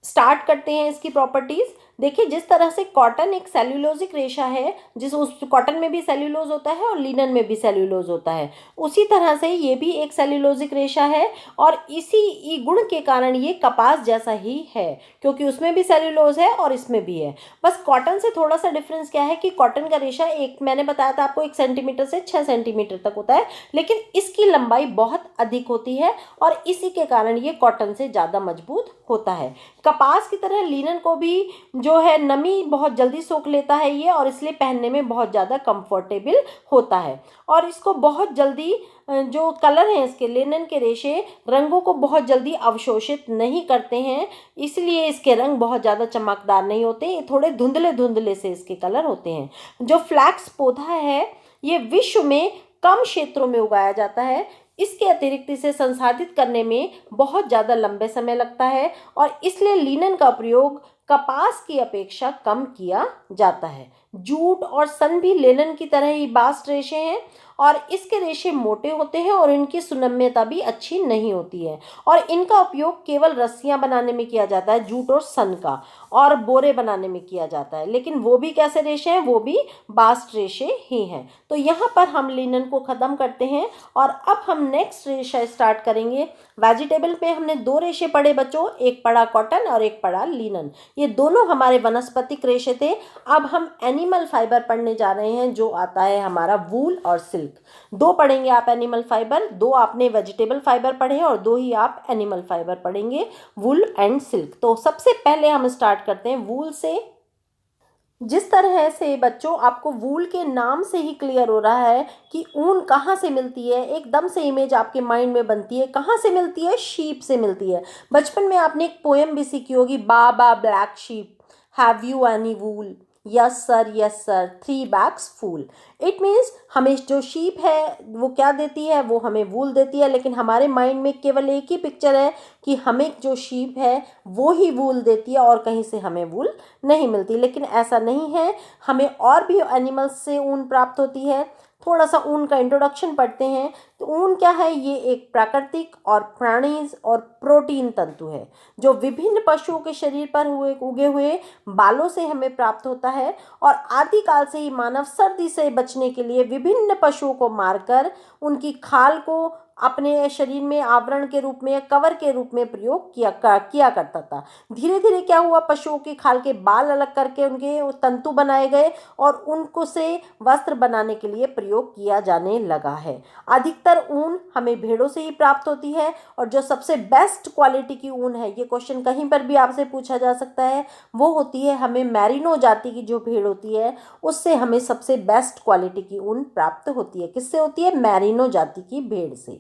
स्टार्ट करते हैं इसकी प्रॉपर्टीज। देखिए, जिस तरह से कॉटन एक सेल्यूलोजिक रेशा है, उस कॉटन में भी सेल्यूलोज होता है और लिनन में भी सेल्यूलोज होता है, उसी तरह से ये भी एक सेल्यूलोजिक रेशा है। और इसी गुण के कारण ये कपास जैसा ही है, क्योंकि उसमें भी सेल्यूलोज है और इसमें भी है। बस कॉटन से थोड़ा सा डिफरेंस क्या है कि कॉटन का रेशा मैंने बताया था आपको 1 सेंटीमीटर से 6 सेंटीमीटर तक होता है, लेकिन इसकी लंबाई बहुत अधिक होती है और इसी के कारण ये कॉटन से ज़्यादा मजबूत होता है। कपास की तरह लिनन को भी जो है नमी बहुत जल्दी सोख लेता है ये, और इसलिए पहनने में बहुत ज़्यादा कंफर्टेबल होता है। और इसको बहुत जल्दी जो कलर हैं इसके लिनन के रेशे रंगों को बहुत जल्दी अवशोषित नहीं करते हैं, इसलिए इसके रंग बहुत ज़्यादा चमकदार नहीं होते, ये थोड़े धुंधले धुंधले से इसके कलर होते हैं। जो फ्लैक्स पौधा है ये विश्व में कम क्षेत्रों में उगाया जाता है, इसके अतिरिक्त इसे संसाधित करने में बहुत ज़्यादा लंबे समय लगता है, और इसलिए लिनन का प्रयोग कपास की अपेक्षा कम किया जाता है। जूट और सन भी लिनन की तरह ही बास्ट रेशे हैं, और इसके रेशे मोटे होते हैं और इनकी सुनम्यता भी अच्छी नहीं होती है। और इनका उपयोग केवल रस्सियां बनाने में किया जाता है, जूट और सन का, और बोरे बनाने में किया जाता है, लेकिन वो भी कैसे रेशे हैं? वो भी बास्ट रेशे ही हैं। तो यहाँ पर हम लिनन को ख़त्म करते हैं और अब हम नेक्स्ट रेशा स्टार्ट करेंगे। वेजिटेबल पे हमने 2 रेशे पढ़े बच्चों, एक पढ़ा कॉटन और एक पढ़ा लिनन, ये दोनों हमारे वनस्पतिक रेशे थे। अब हम एनिमल फाइबर पढ़ने जा रहे हैं, जो आता है हमारा वूल और सिल्क। 2 पढ़ेंगे आप एनिमल फाइबर, 2 आपने वेजिटेबल फाइबर पढ़े और 2 ही आप एनिमल फाइबर पढ़ेंगे, वूल एंड सिल्क। तो सबसे पहले हम स्टार्ट करते हैं वूल से। जिस तरह से बच्चों आपको वूल के नाम से ही क्लियर हो रहा है कि ऊन कहाँ से मिलती है, एकदम से इमेज आपके माइंड में बनती है। कहाँ से मिलती है? शीप से मिलती है। बचपन में आपने एक पोएम भी सीखी होगी, baa baa black sheep have you any wool, yes sir 3 bags full. It means हमें जो शीप है वो क्या देती है? वो हमें वूल देती है, लेकिन हमारे माइंड में केवल एक ही पिक्चर है कि हमें जो शीप है वो ही वूल देती है और कहीं से हमें वूल नहीं मिलती। लेकिन ऐसा नहीं है, हमें और भी एनिमल्स से ऊन प्राप्त होती है। थोड़ा सा ऊन का इंट्रोडक्शन पढ़ते हैं। तो ऊन क्या है? ये एक प्राकृतिक और प्राणीज और प्रोटीन तंतु है, जो विभिन्न पशुओं के शरीर पर उगे हुए बालों से हमें प्राप्त होता है। और आदिकाल से ही मानव सर्दी से बचने के लिए विभिन्न पशुओं को मारकर उनकी खाल को अपने शरीर में आवरण के रूप में या कवर के रूप में प्रयोग किया करता था। धीरे धीरे क्या हुआ, पशुओं के खाल के बाल अलग करके उनके तंतु बनाए गए और उनको से वस्त्र बनाने के लिए प्रयोग किया जाने लगा है। अधिकतर ऊन हमें भेड़ों से ही प्राप्त होती है और जो सबसे बेस्ट क्वालिटी की ऊन है, ये क्वेश्चन कहीं पर भी आपसे पूछा जा सकता है, वो होती है हमें मैरिनो जाति की जो भेड़ होती है उससे हमें सबसे बेस्ट क्वालिटी की ऊन प्राप्त होती है। किससे होती है? मैरिनो जाति की भेड़ से।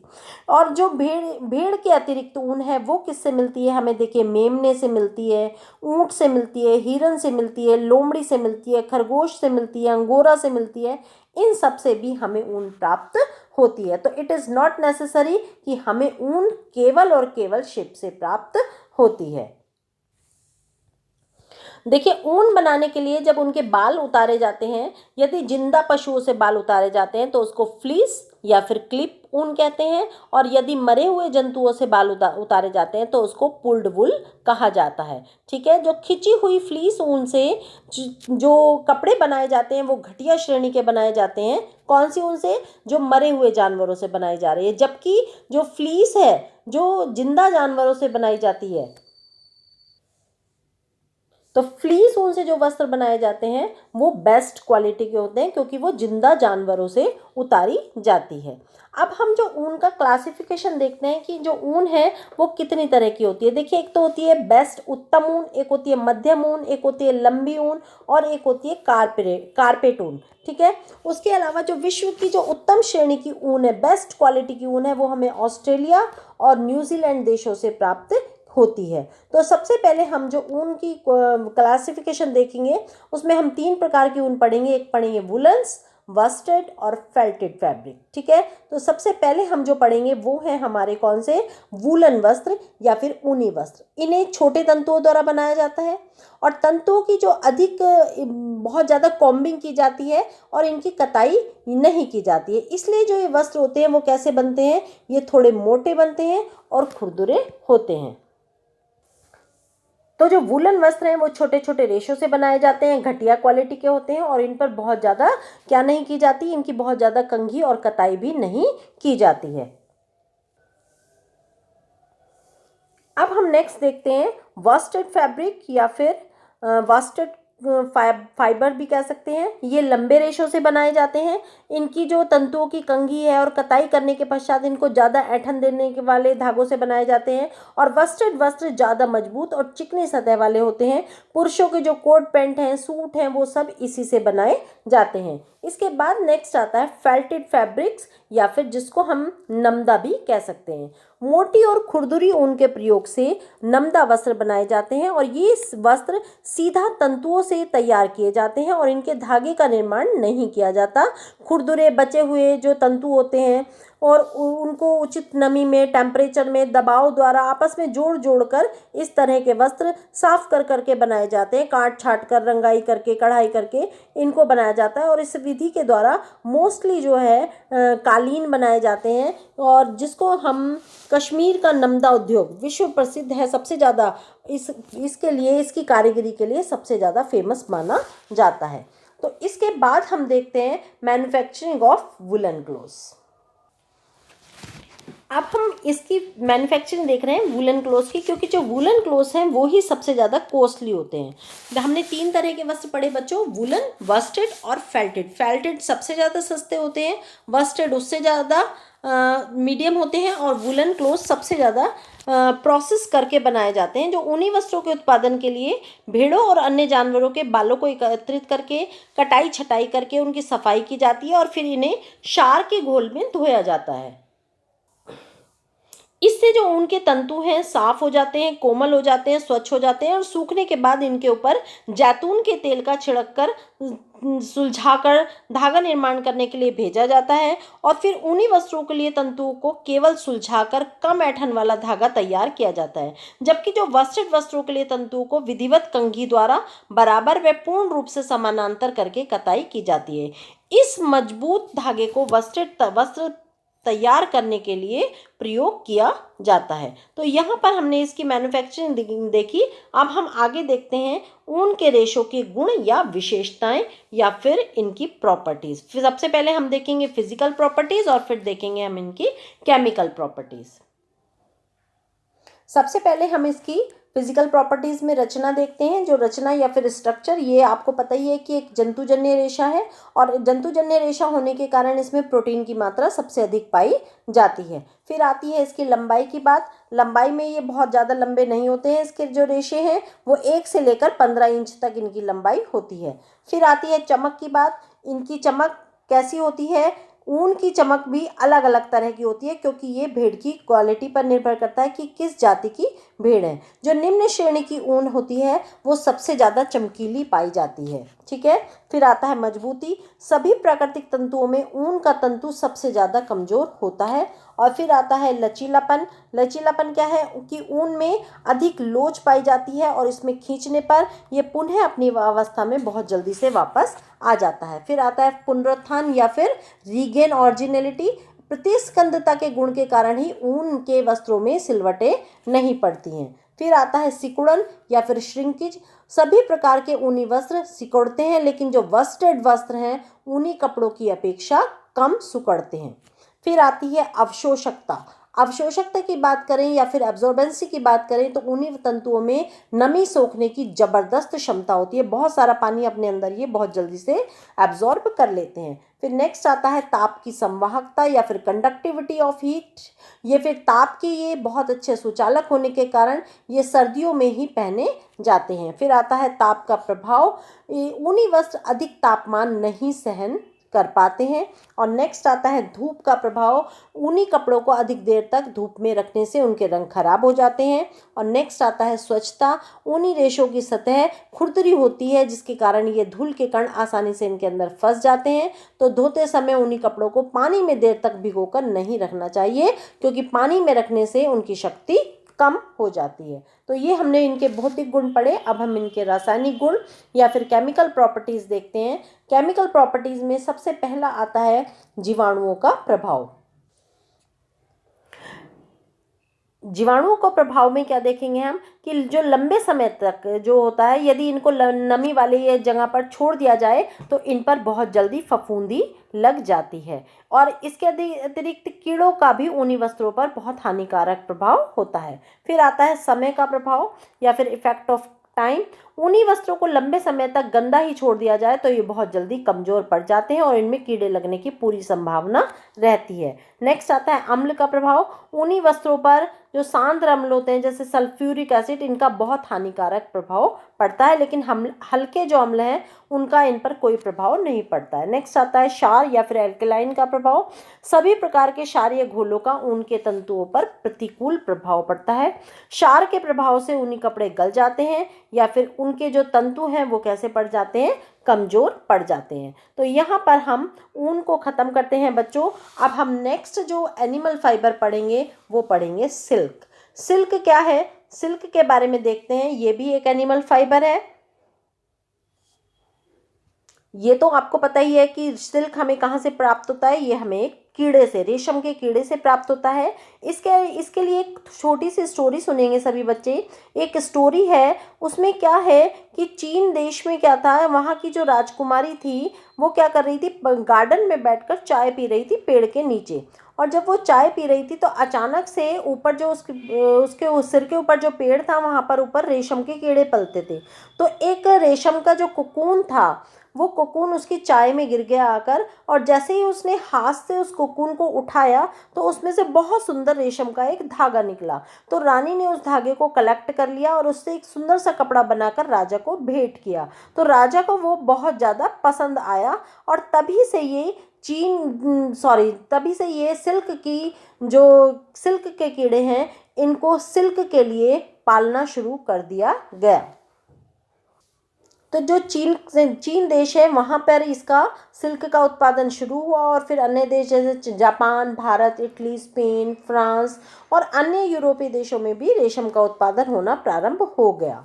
और जो भेड़ के अतिरिक्त ऊन है वो किससे मिलती है? हमें देखिए मेमने से मिलती है, ऊंट से मिलती है, हिरन से मिलती है, लोमड़ी से मिलती है, खरगोश से मिलती है, अंगोरा से मिलती है। इन सब से भी हमें ऊन प्राप्त होती है। तो इट इज़ नॉट नेसेसरी कि हमें ऊन केवल और केवल शिप से प्राप्त होती है। देखिए ऊन बनाने के लिए जब उनके बाल उतारे जाते हैं, यदि जिंदा पशुओं से बाल उतारे जाते हैं तो उसको फ्लीस या फिर क्लिप ऊन कहते हैं, और यदि मरे हुए जंतुओं से बाल उतारे जाते हैं तो उसको पुल्ड वुल कहा जाता है। ठीक है, जो खिंची हुई फ्लीस ऊन से जो कपड़े बनाए जाते हैं वो घटिया श्रेणी के बनाए जाते हैं। कौन सी ऊन से? जो मरे हुए जानवरों से बनाई जा रही है। जबकि जो फ्लीस है जो जिंदा जानवरों से बनाई जाती है, तो फ्लीस ऊन से जो वस्त्र बनाए जाते हैं वो बेस्ट क्वालिटी के होते हैं क्योंकि वो जिंदा जानवरों से उतारी जाती है। अब हम जो ऊन का क्लासिफिकेशन देखते हैं कि जो ऊन है वो कितनी तरह की होती है। देखिए एक तो होती है बेस्ट उत्तम ऊन, एक होती है मध्यम ऊन, एक होती है लंबी ऊन और एक होती है कारपेट ऊन। ठीक है, उसके अलावा जो विश्व की जो उत्तम श्रेणी की ऊन है, बेस्ट क्वालिटी की ऊन है, वो हमें ऑस्ट्रेलिया और न्यूजीलैंड देशों से प्राप्त होती है। तो सबसे पहले हम जो ऊन की क्लासिफिकेशन देखेंगे उसमें हम 3 प्रकार की ऊन पढ़ेंगे। एक पढ़ेंगे वुलन्स, वस्टेड और फेल्टेड फैब्रिक। ठीक है, तो सबसे पहले हम जो पढ़ेंगे वो है हमारे कौन से? वूलन वस्त्र या फिर ऊनी वस्त्र। इन्हें छोटे तंतुओं द्वारा बनाया जाता है और तंतुओं की जो अधिक बहुत ज़्यादा कॉम्बिंग की जाती है और इनकी कताई नहीं की जाती है। इसलिए जो ये वस्त्र होते हैं वो कैसे बनते हैं? ये थोड़े मोटे बनते हैं और खुरदुरे होते हैं। तो जो वूलन वस्त्र हैं वो छोटे छोटे रेशों से बनाए जाते हैं, घटिया क्वालिटी के होते हैं और इन पर बहुत ज़्यादा क्या नहीं की जाती, इनकी बहुत ज़्यादा कंघी और कताई भी नहीं की जाती है। अब हम नेक्स्ट देखते हैं वस्टेड फैब्रिक या फिर वस्टेड फाइबर भी कह सकते हैं। ये लंबे रेशों से बनाए जाते हैं। इनकी जो तंतुओं की कंघी है और कताई करने के पश्चात इनको ज़्यादा ऐंठन देने के वाले धागों से बनाए जाते हैं और वस्टेड वस्त्र ज़्यादा मजबूत और चिकनी सतह वाले होते हैं। पुरुषों के जो कोट पैंट हैं, सूट हैं, वो सब इसी से बनाए जाते हैं। इसके बाद नेक्स्ट आता है फेल्टेड फैब्रिक्स या फिर जिसको हम नमदा भी कह सकते हैं। मोटी और खुरदुरी ऊन के प्रयोग से नमदा वस्त्र बनाए जाते हैं और ये वस्त्र सीधा तंतुओं से तैयार किए जाते हैं और इनके धागे का निर्माण नहीं किया जाता। खुरदुरे बचे हुए जो तंतु होते हैं और उनको उचित नमी में, टेम्परेचर में, दबाव द्वारा आपस में जोड़ कर इस तरह के वस्त्र साफ कर करके बनाए जाते हैं। काट छाट कर, रंगाई करके, कढ़ाई करके इनको बनाया जाता है और इस विधि के द्वारा मोस्टली जो है कालीन बनाए जाते हैं और जिसको हम कश्मीर का नमदा उद्योग विश्व प्रसिद्ध है, सबसे ज़्यादा इसके लिए, इसकी कारीगरी के लिए सबसे ज़्यादा फेमस माना जाता है। तो इसके बाद हम देखते हैं मैन्युफैक्चरिंग ऑफ वुलन क्लोथ्स। अब हम इसकी मैन्युफैक्चरिंग देख रहे हैं वूलन क्लोथ्स की, क्योंकि जो वूलन क्लोथ्स हैं वो ही सबसे ज़्यादा कॉस्टली होते हैं। हमने 3 तरह के वस्त्र पढ़े बच्चों, वूलन, वस्टेड और फेल्टेड। फेल्टेड सबसे ज़्यादा सस्ते होते हैं, वस्टेड उससे ज़्यादा मीडियम होते हैं और वूलन क्लोथ्स सबसे ज़्यादा प्रोसेस करके बनाए जाते हैं। जो ऊनी वस्त्रों के उत्पादन के लिए भेड़ों और अन्य जानवरों के बालों को एकत्रित करके, कटाई छटाई करके उनकी सफाई की जाती है और फिर इन्हें क्षार के घोल में धोया जाता है। इससे जो ऊन के तंतु हैं साफ हो जाते हैं, कोमल हो जाते हैं, स्वच्छ हो जाते हैं और सूखने के बाद इनके ऊपर जैतून के तेल का छिड़क कर सुलझाकर धागा निर्माण करने के लिए भेजा जाता है और फिर ऊनी वस्त्रों के लिए तंतुओं को केवल सुलझाकर कम ऐंठन वाला धागा तैयार किया जाता है। जबकि जो वस्टेड वस्त्रों के लिए तंतुओं को विधिवत कंघी द्वारा बराबर व पूर्ण रूप से समानांतर करके कताई की जाती है। इस मजबूत धागे को वस्टेड वस्त्र तैयार करने के लिए प्रयोग किया जाता है। तो यहाँ पर हमने इसकी मैन्युफैक्चरिंग देखी। अब हम आगे देखते हैं ऊन के रेशों के गुण या विशेषताएं या फिर इनकी प्रॉपर्टीज। फिर सबसे पहले हम देखेंगे फिजिकल प्रॉपर्टीज और फिर देखेंगे हम इनकी केमिकल प्रॉपर्टीज। सबसे पहले हम इसकी फिजिकल प्रॉपर्टीज में रचना देखते हैं। जो रचना या फिर स्ट्रक्चर, ये आपको पता ही है कि एक जंतुजन्य रेशा है और जंतुजन्य रेशा होने के कारण इसमें प्रोटीन की मात्रा सबसे अधिक पाई जाती है। फिर आती है इसकी लंबाई की बात। लंबाई में ये बहुत ज़्यादा लंबे नहीं होते हैं। इसके जो रेशे हैं वो 1 से लेकर 15 इंच तक इनकी लंबाई होती है। फिर आती है चमक की बात। इनकी चमक कैसी होती है? ऊन की चमक भी अलग अलग तरह की होती है, क्योंकि ये भेड़ की क्वालिटी पर निर्भर करता है कि किस जाति की भेड़ है। जो निम्न श्रेणी की ऊन होती है वो सबसे ज़्यादा चमकीली पाई जाती है। ठीक है। फिर आता है मजबूती। सभी प्राकृतिक तंतुओं में ऊन का तंतु सबसे ज़्यादा कमज़ोर होता है। और फिर आता है लचीलापन। लचीलापन क्या है कि ऊन में अधिक लोच पाई जाती है और इसमें खींचने पर यह पुनः अपनी अवस्था में बहुत जल्दी से वापस आ जाता है। फिर आता है पुनरुत्थान या फिर रीगेन ऑरिजिनलिटी। प्रतिस्कंदता के गुण के कारण ही ऊन के वस्त्रों में सिलवटें नहीं पड़ती हैं। फिर आता है सिकुड़न या फिर श्रिंकेज। सभी प्रकार के ऊनी वस्त्र सिकुड़ते हैं, लेकिन जो वस्टेड वस्त्र हैं ऊनी कपड़ों की अपेक्षा कम सिकुड़ते हैं। फिर आती है अवशोषकता। अवशोषकता की बात करें या फिर एब्जॉर्बेंसी की बात करें तो ऊनी तंतुओं में नमी सोखने की जबरदस्त क्षमता होती है। बहुत सारा पानी अपने अंदर ये बहुत जल्दी से एब्जॉर्ब कर लेते हैं। फिर नेक्स्ट आता है ताप की संवाहकता या फिर कंडक्टिविटी ऑफ हीट। ये फिर ताप के ये बहुत अच्छे सुचालक होने के कारण ये सर्दियों में ही पहने जाते हैं। फिर आता है ताप का प्रभाव। ऊनी वस्त्र अधिक तापमान नहीं सहन कर पाते हैं। और नेक्स्ट आता है धूप का प्रभाव। ऊनी कपड़ों को अधिक देर तक धूप में रखने से उनके रंग खराब हो जाते हैं। और नेक्स्ट आता है स्वच्छता। ऊनी रेशों की सतह खुरदरी होती है, जिसके कारण ये धूल के कण आसानी से इनके अंदर फंस जाते हैं। तो धोते समय ऊनी कपड़ों को पानी में देर तक भिगोकर नहीं रखना चाहिए, क्योंकि पानी में रखने से उनकी शक्ति कम हो जाती है। तो ये हमने इनके भौतिक गुण पढ़े। अब हम इनके रासायनिक गुण या फिर केमिकल प्रॉपर्टीज देखते हैं। केमिकल प्रॉपर्टीज में सबसे पहला आता है जीवाणुओं का प्रभाव। जीवाणुओं को प्रभाव में क्या देखेंगे हम कि जो लंबे समय तक जो होता है, यदि इनको नमी वाले ये जगह पर छोड़ दिया जाए तो इन पर बहुत जल्दी फफूंदी लग जाती है। और इसके अतिरिक्त कीड़ों का भी ऊनी वस्त्रों पर बहुत हानिकारक प्रभाव होता है। फिर आता है समय का प्रभाव या फिर इफेक्ट ऑफ टाइम। ऊनी वस्त्रों को लंबे समय तक गंदा ही छोड़ दिया जाए तो ये बहुत जल्दी कमजोर पड़ जाते हैं और इनमें कीड़े लगने की पूरी संभावना रहती है। नेक्स्ट आता है अम्ल का प्रभाव। ऊनी वस्त्रों पर जो सांद्र अम्ल होते हैं जैसे सल्फ्यूरिक एसिड, इनका बहुत हानिकारक प्रभाव पड़ता है, लेकिन हम हल्के जो अम्ल हैं उनका इन पर कोई प्रभाव नहीं पड़ता है। नेक्स्ट आता है क्षार या फिर एल्कलाइन का प्रभाव। सभी प्रकार के क्षारीय घोलों का ऊन के तंतुओं पर प्रतिकूल प्रभाव पड़ता है। क्षार के प्रभाव से ऊनी कपड़े गल जाते हैं या फिर उनके जो तंतु हैं वो कैसे पड़ जाते हैं, कमजोर पड़ जाते हैं। तो यहाँ पर हम ऊन को खत्म करते हैं बच्चों। अब हम नेक्स्ट जो एनिमल फाइबर पढ़ेंगे वो पढ़ेंगे सिल्क। सिल्क क्या है, सिल्क के बारे में देखते हैं। ये भी एक एनिमल फाइबर है। ये तो आपको पता ही है कि सिल्क हमें कहाँ से प्राप्त होता है। ये हमें एक कीड़े से, रेशम के कीड़े से प्राप्त होता है। इसके लिए एक छोटी सी स्टोरी सुनेंगे सभी बच्चे। एक स्टोरी है, उसमें क्या है कि चीन देश में क्या था, वहाँ की जो राजकुमारी थी वो क्या कर रही थी, गार्डन में बैठकर चाय पी रही थी पेड़ के नीचे। और जब वो चाय पी रही थी तो अचानक से ऊपर जो उसके उस सिर के ऊपर जो पेड़ था वहाँ पर ऊपर रेशम के कीड़े पलते थे। तो एक रेशम का जो कोकून था वो कोकून उसकी चाय में गिर गया आकर, और जैसे ही उसने हाथ से उस कोकून को उठाया तो उसमें से बहुत सुंदर रेशम का एक धागा निकला। तो रानी ने उस धागे को कलेक्ट कर लिया और उससे एक सुंदर सा कपड़ा बनाकर राजा को भेंट किया। तो राजा को वो बहुत ज़्यादा पसंद आया और तभी से ये सिल्क के कीड़े हैं, इनको सिल्क के लिए पालना शुरू कर दिया गया। तो जो चीन देश है वहाँ पर इसका सिल्क का उत्पादन शुरू हुआ और फिर अन्य देश जैसे Japan, Bharat, Italy, Spain, France और अन्य यूरोपीय देशों में भी रेशम का उत्पादन होना प्रारंभ हो गया।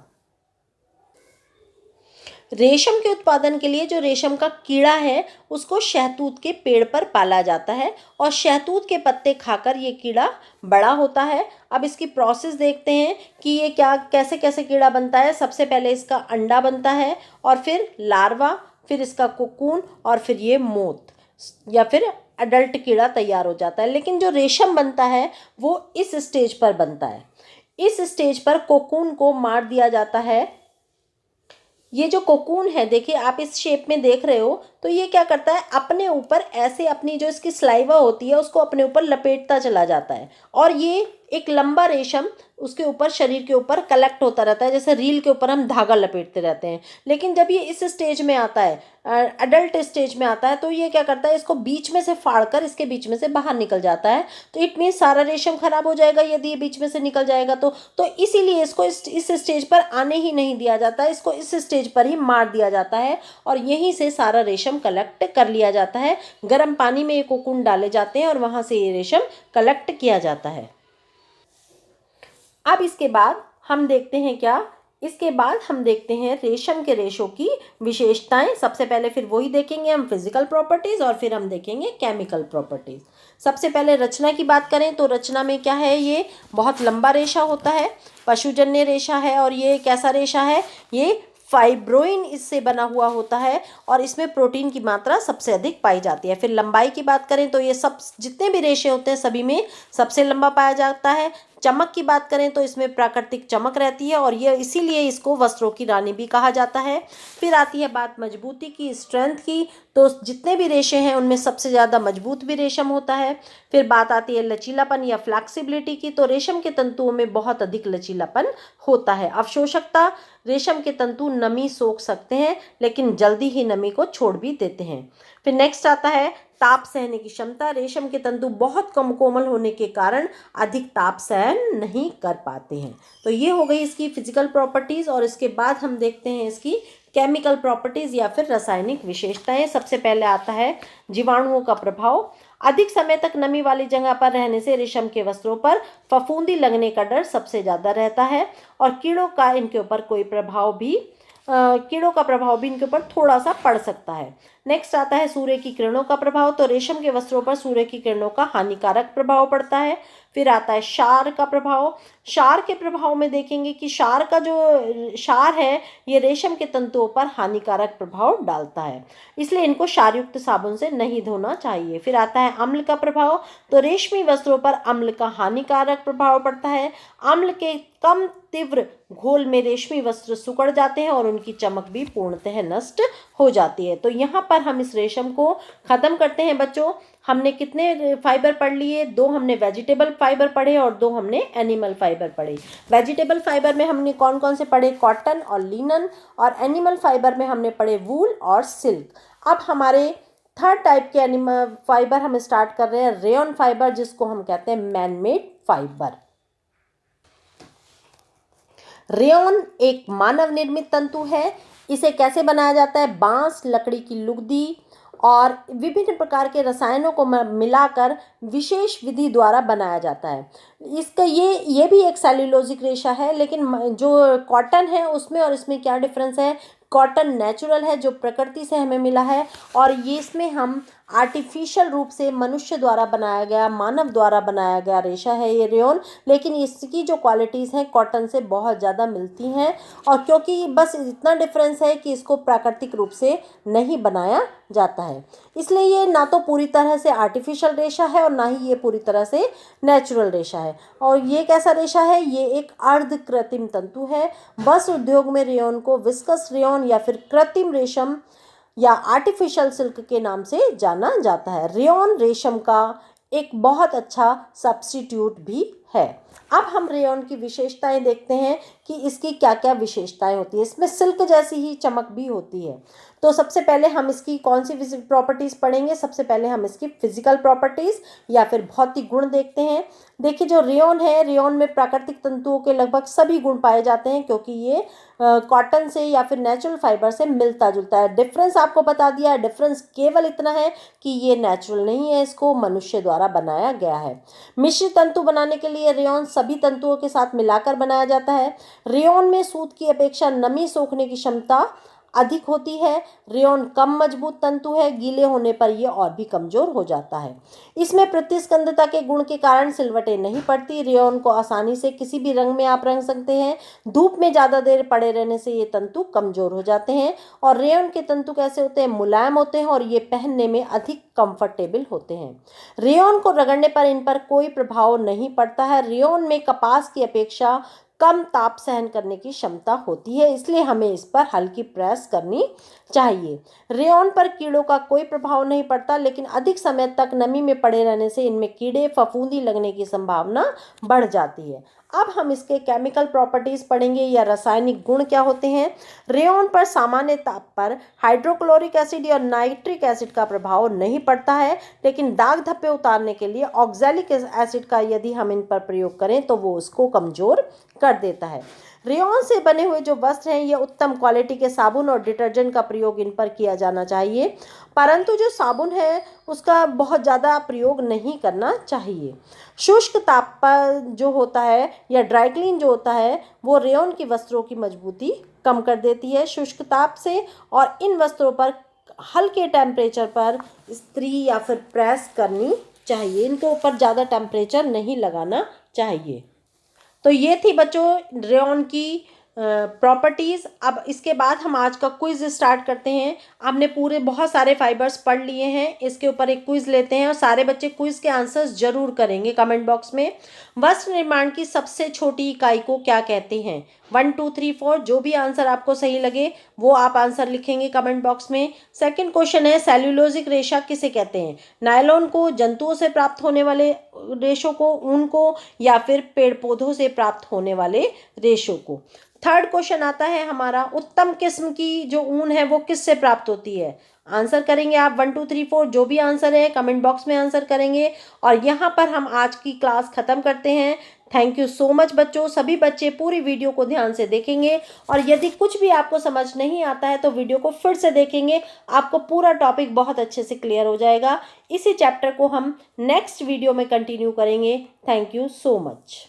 रेशम के उत्पादन के लिए जो रेशम का कीड़ा है उसको शहतूत के पेड़ पर पाला जाता है और शहतूत के पत्ते खाकर ये कीड़ा बड़ा होता है। अब इसकी प्रोसेस देखते हैं कि ये क्या कैसे कैसे कीड़ा बनता है। सबसे पहले इसका अंडा बनता है और फिर लार्वा, फिर इसका कोकून और फिर ये मोथ या फिर अडल्ट कीड़ा तैयार हो जाता है। लेकिन जो रेशम बनता है वो इस स्टेज पर बनता है। इस स्टेज पर कोकून को मार दिया जाता है। ये जो कोकून है, देखिए आप इस शेप में देख रहे हो, तो ये क्या करता है, अपने ऊपर ऐसे अपनी जो इसकी स्लाइवा होती है उसको अपने ऊपर लपेटता चला जाता है और ये एक लंबा रेशम उसके ऊपर शरीर के ऊपर कलेक्ट होता रहता है, जैसे रील के ऊपर हम धागा लपेटते रहते हैं। लेकिन जब ये इस स्टेज में आता है, अडल्ट स्टेज में आता है, तो ये क्या करता है, इसको बीच में से फाड़कर इसके बीच में से बाहर निकल जाता है। तो इट मीन सारा रेशम खराब हो जाएगा यदि ये बीच में से निकल जाएगा तो इसीलिए इसको इस स्टेज पर आने ही नहीं दिया जाता है, इसको इस स्टेज पर ही मार दिया जाता है और यहीं से सारा रेशम कलेक्ट कर लिया जाता है। गर्म पानी में ये कोकून डाले जाते हैं और वहां से ये रेशम कलेक्ट किया जाता है। अब इसके बाद हम देखते हैं इसके बाद हम देखते हैं रेशम के रेशों की विशेषताएं। सबसे पहले फिर वही देखेंगे हम फिजिकल प्रॉपर्टीज और फिर हम देखेंगे केमिकल प्रॉपर्टीज। सबसे पहले रचना की बात करें तो रचना में क्या है, ये बहुत लंबा रेशा होता है, पशुजन्य रेशा है। और ये कैसा रेशा है, ये फाइब्रोइन इससे बना हुआ होता है और इसमें प्रोटीन की मात्रा सबसे अधिक पाई जाती है। फिर लंबाई की बात करें तो ये सब जितने भी रेशे होते हैं सभी में सबसे लंबा पाया जाता है। चमक की बात करें तो इसमें प्राकृतिक चमक रहती है और ये इसीलिए इसको वस्त्रों की रानी भी कहा जाता है। फिर आती है बात मजबूती की, स्ट्रेंथ की, तो जितने भी रेशे हैं उनमें सबसे ज़्यादा मजबूत भी रेशम होता है। फिर बात आती है लचीलापन या फ्लैक्सिबिलिटी की, तो रेशम के तंतुओं में बहुत अधिक लचीलापन होता है। अवशोषकता, रेशम के तंतु नमी सोख सकते हैं लेकिन जल्दी ही नमी को छोड़ भी देते हैं। फिर नेक्स्ट आता है ताप सहने की क्षमता, रेशम के तंतु बहुत कम कोमल होने के कारण अधिक ताप सहन नहीं कर पाते हैं। तो ये हो गई इसकी फिजिकल प्रॉपर्टीज़ और इसके बाद हम देखते हैं इसकी केमिकल प्रॉपर्टीज़ या फिर रासायनिक विशेषताएं। सबसे पहले आता है जीवाणुओं का प्रभाव। अधिक समय तक नमी वाली जगह पर रहने से रेशम के वस्त्रों पर फफूंदी लगने का डर सबसे ज़्यादा रहता है और कीड़ों का इनके ऊपर कीड़ों का प्रभाव भी इनके ऊपर थोड़ा सा पड़ सकता है। नेक्स्ट आता है सूर्य की किरणों का प्रभाव, तो रेशम के वस्त्रों पर सूर्य की किरणों का हानिकारक प्रभाव पड़ता है। फिर आता है क्षार का प्रभाव। क्षार के प्रभाव में देखेंगे कि क्षार का जो क्षार है ये रेशम के तंतुओं पर हानिकारक प्रभाव डालता है, इसलिए इनको क्षारयुक्त साबुन से नहीं धोना चाहिए। फिर आता है अम्ल का प्रभाव, तो रेशमी वस्त्रों पर अम्ल का हानिकारक प्रभाव पड़ता है। अम्ल के कम तीव्र घोल में रेशमी वस्त्र सिकुड़ जाते हैं और उनकी चमक भी पूर्णतः नष्ट हो जाती है। तो यहाँ पर हम इस रेशम को खत्म करते हैं बच्चों। हमने कितने फाइबर पढ़ लिए, 2 हमने वेजिटेबल फाइबर पढ़े और 2 हमने एनिमल फाइबर पढ़े। वेजिटेबल फाइबर में हमने कौन कौन से पढ़े, कॉटन और लिनन, और एनिमल फाइबर में हमने पढ़े वूल और सिल्क। अब हमारे थर्ड टाइप के एनिमल फाइबर हम स्टार्ट कर रहे हैं, रेयन फाइबर, जिसको हम कहते हैं मैन मेड फाइबर। रेयन एक मानव निर्मित तंतु है। इसे कैसे बनाया जाता है, बांस, लकड़ी की लुगदी और विभिन्न प्रकार के रसायनों को मिलाकर विशेष विधि द्वारा बनाया जाता है। इसका ये भी एक सेल्यूलोजिक रेशा है, लेकिन जो कॉटन है उसमें और इसमें क्या डिफरेंस है, कॉटन नेचुरल है जो प्रकृति से हमें मिला है और ये इसमें हम आर्टिफिशियल रूप से मनुष्य द्वारा बनाया गया, मानव द्वारा बनाया गया रेशा है ये रेयन। लेकिन इसकी जो क्वालिटीज़ हैं कॉटन से बहुत ज़्यादा मिलती हैं और क्योंकि बस इतना डिफरेंस है कि इसको प्राकृतिक रूप से नहीं बनाया जाता है, इसलिए ये ना तो पूरी तरह से आर्टिफिशियल रेशा है और ना ही ये पूरी तरह से नेचुरल रेशा है। और ये कैसा रेशा है, ये एक अर्ध कृत्रिम तंतु है। वस्त्र उद्योग में रेयन को विस्कस रेयन या फिर कृत्रिम रेशम या आर्टिफिशियल सिल्क के नाम से जाना जाता है। रेयन रेशम का एक बहुत अच्छा सब्स्टिट्यूट भी है। अब हम रेयन की विशेषताएं देखते हैं कि इसकी क्या क्या विशेषताएं होती है। इसमें सिल्क जैसी ही चमक भी होती है। तो सबसे पहले हम इसकी कौन सी प्रॉपर्टीज़ पढ़ेंगे, सबसे पहले हम इसकी फिजिकल प्रॉपर्टीज़ या फिर भौतिक गुण देखते हैं। देखिए जो रेयन है, रेयन में प्राकृतिक तंतुओं के लगभग सभी गुण पाए जाते हैं क्योंकि ये कॉटन से या फिर नेचुरल फाइबर से मिलता जुलता है। डिफरेंस आपको बता दिया है, डिफरेंस केवल इतना है कि ये नेचुरल नहीं है, इसको मनुष्य द्वारा बनाया गया है। मिश्रित तंतु बनाने के लिए रेयन सभी तंतुओं के साथ मिलाकर बनाया जाता है। रेयन में सूत की अपेक्षा नमी सोखने की क्षमता अधिक होती है। रेयॉन कम मजबूत तंतु है, गीले होने पर यह और भी कमजोर हो जाता है। इसमें प्रतिस्कंदता के गुण के कारण सिलवटें नहीं पड़ती। रेयॉन को आसानी से किसी भी रंग में आप रंग सकते हैं। धूप में ज़्यादा देर पड़े रहने से ये तंतु कमजोर हो जाते हैं। और रेयॉन के तंतु कैसे होते हैं? मुलायम होते हैं और ये पहनने में अधिक कंफर्टेबल होते हैं। रेयॉन को रगड़ने पर इन पर कोई प्रभाव नहीं पड़ता है। रेयॉन में कपास की अपेक्षा कम ताप सहन करने की क्षमता होती है, इसलिए हमें इस पर हल्की प्रेस करनी चाहिए। रेयॉन पर कीड़ों का कोई प्रभाव नहीं पड़ता, लेकिन अधिक समय तक नमी में पड़े रहने से इनमें कीड़े फफूंदी लगने की संभावना बढ़ जाती है। अब हम इसके केमिकल प्रॉपर्टीज पढ़ेंगे या रासायनिक गुण क्या होते हैं। रेयॉन पर सामान्य ताप पर हाइड्रोक्लोरिक एसिड या नाइट्रिक एसिड का प्रभाव नहीं पड़ता है, लेकिन दाग धब्बे उतारने के लिए ऑक्सैलिक एसिड का यदि हम इन पर प्रयोग करें तो वो उसको कमजोर कर देता है। रेयॉन से बने हुए जो वस्त्र हैं ये उत्तम क्वालिटी के साबुन और डिटर्जेंट का प्रयोग इन पर किया जाना चाहिए, परंतु जो साबुन है उसका बहुत ज़्यादा प्रयोग नहीं करना चाहिए। शुष्क ताप पर जो होता है या ड्राई क्लीन जो होता है वो रेयॉन की वस्त्रों की मजबूती कम कर देती है शुष्क ताप से, और इन वस्त्रों पर हल्के टेम्परेचर पर इस्त्री या फिर प्रेस करनी चाहिए। इनके ऊपर ज़्यादा टेम्परेचर नहीं लगाना चाहिए। तो ये थी बच्चों रेयॉन की प्रॉपर्टीज़। अब इसके बाद हम आज का क्विज स्टार्ट करते हैं। आपने पूरे बहुत सारे फाइबर्स पढ़ लिए हैं, इसके ऊपर एक क्विज लेते हैं और सारे बच्चे क्विज के आंसर्स जरूर करेंगे कमेंट बॉक्स में। वस्त्र निर्माण की सबसे छोटी इकाई को क्या कहते हैं? 1 2 3 4 जो भी आंसर आपको सही लगे वो आप आंसर लिखेंगे कमेंट बॉक्स में। सेकंड क्वेश्चन है, सेल्यूलोजिक रेशा किसे कहते हैं? नायलॉन को, जंतुओं से प्राप्त होने वाले रेशों को, ऊन को, या फिर पेड़ पौधों से प्राप्त होने वाले रेशों को। थर्ड क्वेश्चन आता है हमारा, उत्तम किस्म की जो ऊन है वो किससे प्राप्त होती है? आंसर करेंगे आप 1 2 3 4 जो भी आंसर है कमेंट बॉक्स में आंसर करेंगे। और यहाँ पर हम आज की क्लास खत्म करते हैं। थैंक यू सो मच बच्चों। सभी बच्चे पूरी वीडियो को ध्यान से देखेंगे और यदि कुछ भी आपको समझ नहीं आता है तो वीडियो को फिर से देखेंगे, आपको पूरा टॉपिक बहुत अच्छे से क्लियर हो जाएगा। इसी चैप्टर को हम नेक्स्ट वीडियो में कंटिन्यू करेंगे। Thank you so much.